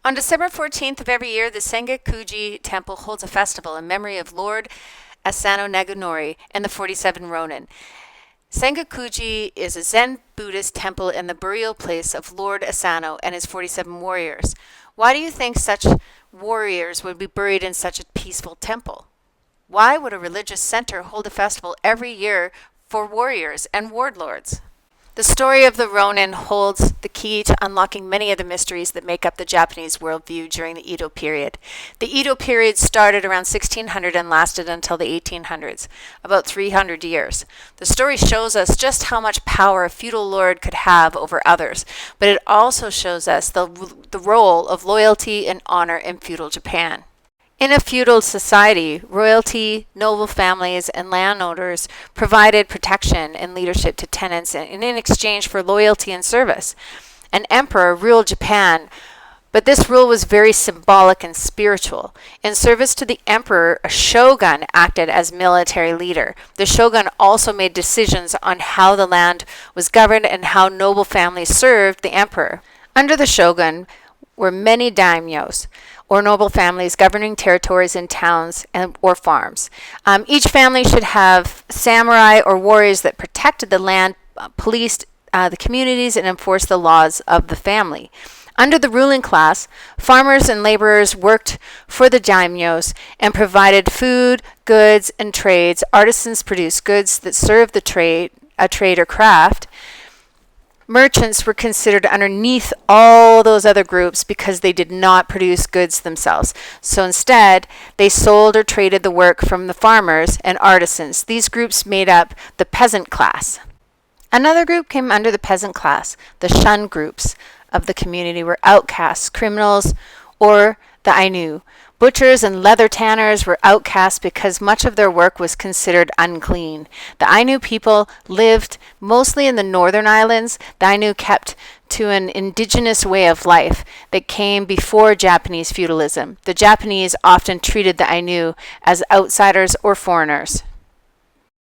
On December 14th of every year, the Sengakuji temple holds a festival in memory of Lord Asano Naganori and the 47 Ronin. Sengakuji is a Zen Buddhist temple in the burial place of Lord Asano and his 47 warriors. Why do you think such warriors would be buried in such a peaceful temple? Why would a religious center hold a festival every year for warriors and warlords? The story of the Ronin holds the key to unlocking many of the mysteries that make up the Japanese worldview during the Edo period. The Edo period started around 1600 and lasted until the 1800s, about 300 years. The story shows us just how much power a feudal lord could have over others, but it also shows us the role of loyalty and honor in feudal Japan. In a feudal society, royalty, noble families, and landowners provided protection and leadership to tenants in exchange for loyalty and service. An emperor ruled Japan, but this rule was very symbolic and spiritual. In service to the emperor, a shogun acted as military leader. The shogun also made decisions on how the land was governed and how noble families served the emperor. Under the shogun were many daimyos, or noble families governing territories in towns or farms. Each family should have samurai or warriors that protected the land, policed the communities, and enforced the laws of the family. Under the ruling class, farmers and laborers worked for the daimyos and provided food, goods, and trades. Artisans produced goods that served the trade, a trade or craft. Merchants were considered underneath all those other groups because they did not produce goods themselves. So instead, they sold or traded the work from the farmers and artisans. These groups made up the peasant class. Another group came under the peasant class. The shunned groups of the community were outcasts, criminals, or the Ainu. Butchers and leather tanners were outcast because much of their work was considered unclean. The Ainu people lived mostly in the northern islands. The Ainu kept to an indigenous way of life that came before Japanese feudalism. The Japanese often treated the Ainu as outsiders or foreigners.